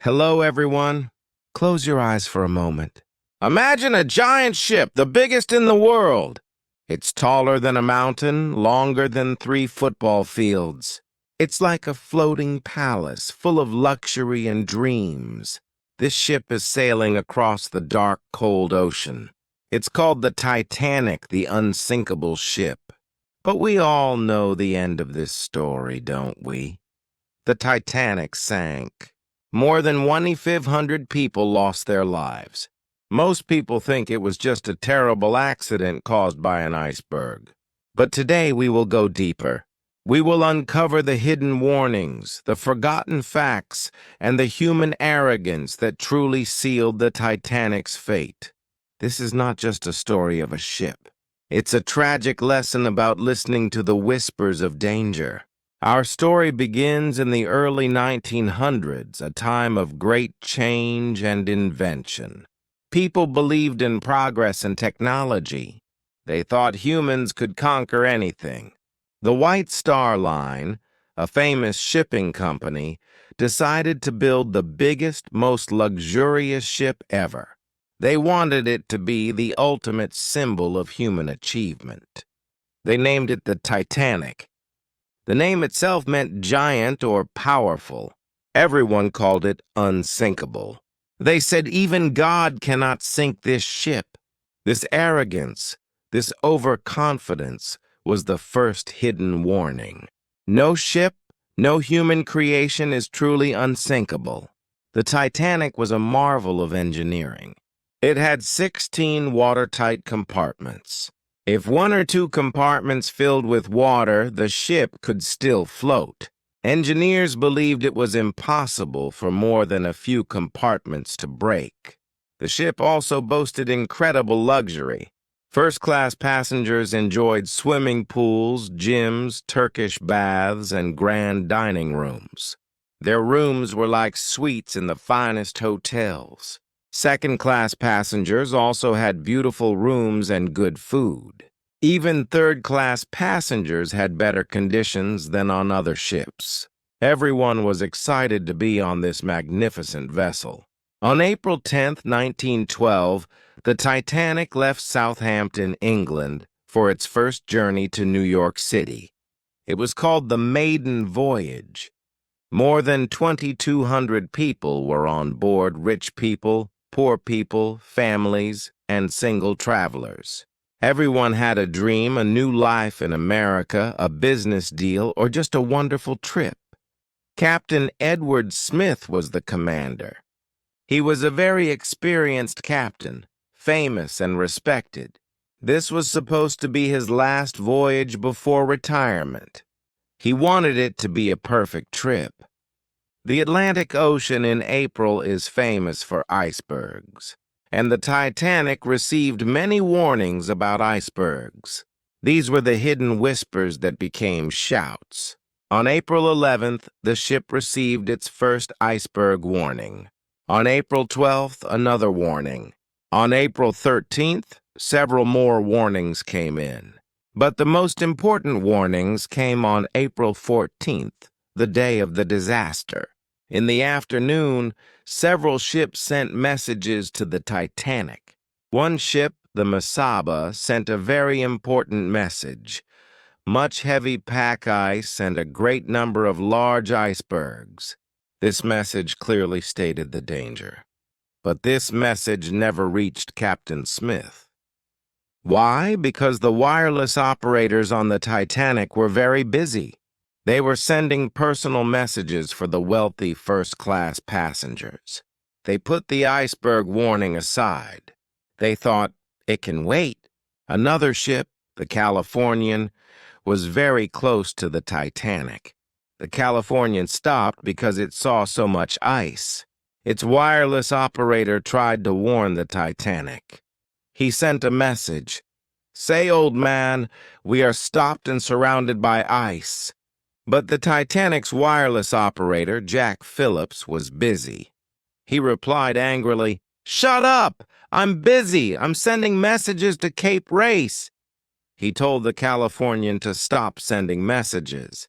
Hello, everyone. Close your eyes for a moment. Imagine a giant ship, the biggest in the world. It's taller than a mountain, longer than 3 football fields. It's like a floating palace full of luxury and dreams. This ship is sailing across the dark, cold ocean. It's called the Titanic, the unsinkable ship. But we all know the end of this story, don't we? The Titanic sank. More than 2,500 people lost their lives. Most people think it was just a terrible accident caused by an iceberg. But today we will go deeper. We will uncover the hidden warnings, the forgotten facts, and the human arrogance that truly sealed the Titanic's fate. This is not just a story of a ship. It's a tragic lesson about listening to the whispers of danger. Our story begins in the early 1900s, a time of great change and invention. People believed in progress and technology. They thought humans could conquer anything. The White Star Line, a famous shipping company, decided to build the biggest, most luxurious ship ever. They wanted it to be the ultimate symbol of human achievement. They named it the Titanic. The name itself meant giant or powerful. Everyone called it unsinkable. They said even God cannot sink this ship. This arrogance, this overconfidence was the first hidden warning. No ship, no human creation is truly unsinkable. The Titanic was a marvel of engineering. It had 16 watertight compartments. If 1 or 2 compartments filled with water, the ship could still float. Engineers believed it was impossible for more than a few compartments to break. The ship also boasted incredible luxury. First-class passengers enjoyed swimming pools, gyms, Turkish baths, and grand dining rooms. Their rooms were like suites in the finest hotels. Second-class passengers also had beautiful rooms and good food. Even third-class passengers had better conditions than on other ships. Everyone was excited to be on this magnificent vessel. On April 10, 1912, the Titanic left Southampton, England, for its first journey to New York City. It was called the Maiden Voyage. More than 2,200 people were on board, rich people, poor people, families, and single travelers. Everyone had a dream, a new life in America, a business deal, or just a wonderful trip. Captain Edward Smith was the commander. He was a very experienced captain, famous and respected. This was supposed to be his last voyage before retirement. He wanted it to be a perfect trip. The Atlantic Ocean in April is famous for icebergs, and the Titanic received many warnings about icebergs. These were the hidden whispers that became shouts. On April 11th, the ship received its first iceberg warning. On April 12th, another warning. On April 13th, several more warnings came in. But the most important warnings came on April 14th, the day of the disaster. In the afternoon, several ships sent messages to the Titanic. One ship, the Mesaba, sent a very important message. Much heavy pack ice and a great number of large icebergs. This message clearly stated the danger. But this message never reached Captain Smith. Why? Because the wireless operators on the Titanic were very busy. They were sending personal messages for the wealthy first-class passengers. They put the iceberg warning aside. They thought, it can wait. Another ship, the Californian, was very close to the Titanic. The Californian stopped because it saw so much ice. Its wireless operator tried to warn the Titanic. He sent a message. Say, old man, we are stopped and surrounded by ice. But the Titanic's wireless operator, Jack Phillips, was busy. He replied angrily, Shut up! I'm busy. I'm sending messages to Cape Race. He told the Californian to stop sending messages.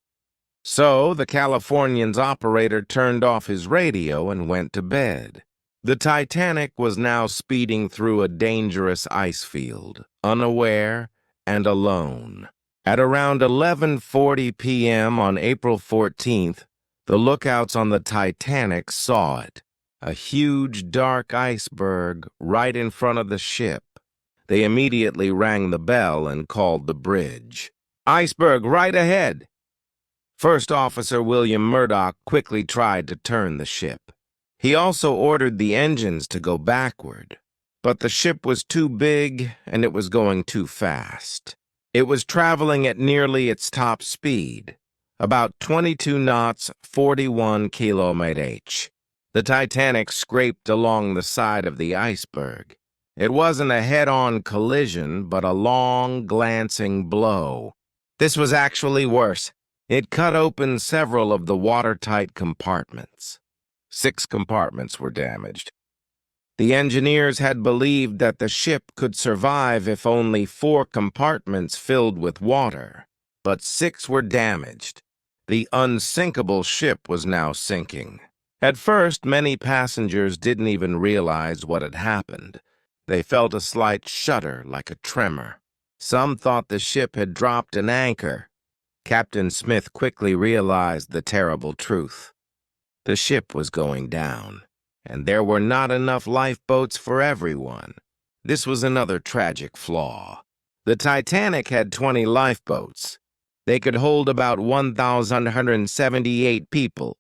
So the Californian's operator turned off his radio and went to bed. The Titanic was now speeding through a dangerous ice field, unaware and alone. At around 11:40 p.m. on April 14th, the lookouts on the Titanic saw it, a huge dark iceberg right in front of the ship. They immediately rang the bell and called the bridge. "Iceberg right ahead!" First Officer William Murdoch quickly tried to turn the ship. He also ordered the engines to go backward, but the ship was too big and it was going too fast. It was traveling at nearly its top speed, about 22 knots, 41 km/h. The Titanic scraped along the side of the iceberg. It wasn't a head-on collision, but a long, glancing blow. This was actually worse. It cut open several of the watertight compartments. 6 compartments were damaged. The engineers had believed that the ship could survive if only 4 compartments filled with water, but 6 were damaged. The unsinkable ship was now sinking. At first, many passengers didn't even realize what had happened. They felt a slight shudder, like a tremor. Some thought the ship had dropped an anchor. Captain Smith quickly realized the terrible truth. The ship was going down, and there were not enough lifeboats for everyone. This was another tragic flaw. The Titanic had 20 lifeboats. They could hold about 1,178 people,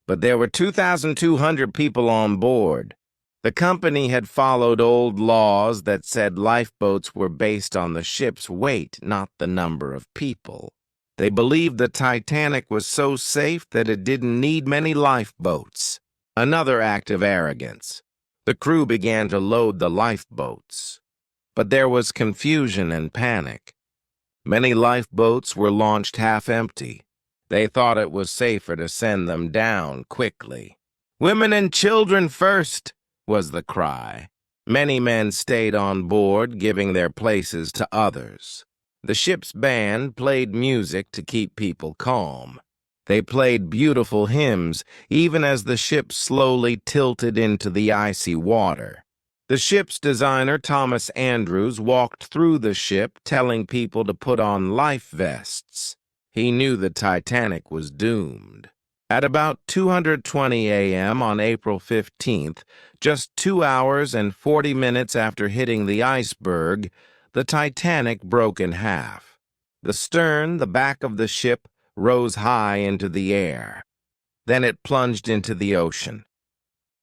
but there were 2,200 people on board. The company had followed old laws that said lifeboats were based on the ship's weight, not the number of people. They believed the Titanic was so safe that it didn't need many lifeboats. Another act of arrogance. The crew began to load the lifeboats. But there was confusion and panic. Many lifeboats were launched half-empty. They thought it was safer to send them down quickly. "Women and children first," was the cry. Many men stayed on board, giving their places to others. The ship's band played music to keep people calm. They played beautiful hymns, even as the ship slowly tilted into the icy water. The ship's designer, Thomas Andrews, walked through the ship, telling people to put on life vests. He knew the Titanic was doomed. At about 2:20 a.m. on April 15th, just 2 hours and 40 minutes after hitting the iceberg, the Titanic broke in half. The stern, the back of the ship, rose high into the air. Then it plunged into the ocean.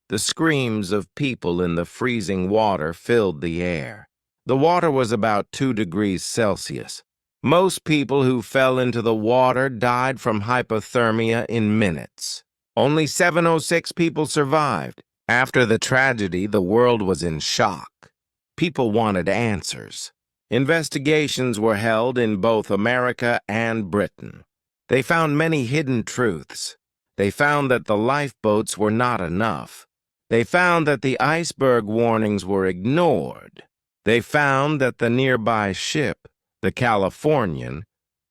The screams of people in the freezing water filled the air. The water was about 2 degrees Celsius. Most people who fell into the water died from hypothermia in minutes. Only 706 people survived. After the tragedy, the world was in shock. People wanted answers. Investigations were held in both America and Britain. They found many hidden truths. They found that the lifeboats were not enough. They found that the iceberg warnings were ignored. They found that the nearby ship, the Californian,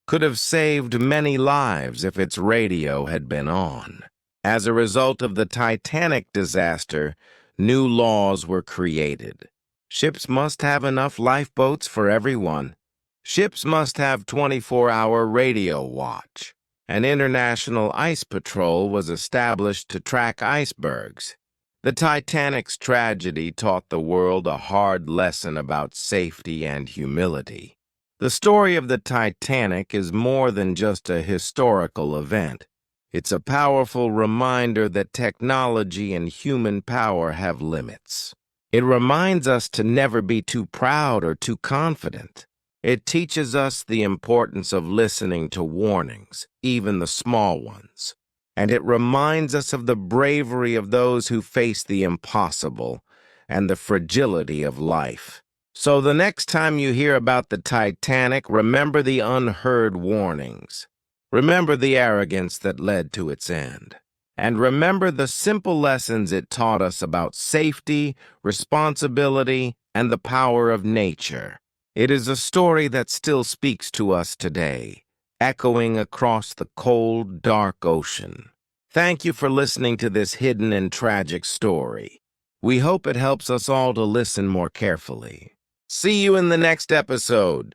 could have saved many lives if its radio had been on. As a result of the Titanic disaster, new laws were created. Ships must have enough lifeboats for everyone. Ships must have 24-hour radio watch. An international ice patrol was established to track icebergs. The Titanic's tragedy taught the world a hard lesson about safety and humility. The story of the Titanic is more than just a historical event. It's a powerful reminder that technology and human power have limits. It reminds us to never be too proud or too confident. It teaches us the importance of listening to warnings, even the small ones. And it reminds us of the bravery of those who face the impossible and the fragility of life. So the next time you hear about the Titanic, remember the unheard warnings. Remember the arrogance that led to its end. And remember the simple lessons it taught us about safety, responsibility, and the power of nature. It is a story that still speaks to us today, echoing across the cold, dark ocean. Thank you for listening to this hidden and tragic story. We hope it helps us all to listen more carefully. See you in the next episode.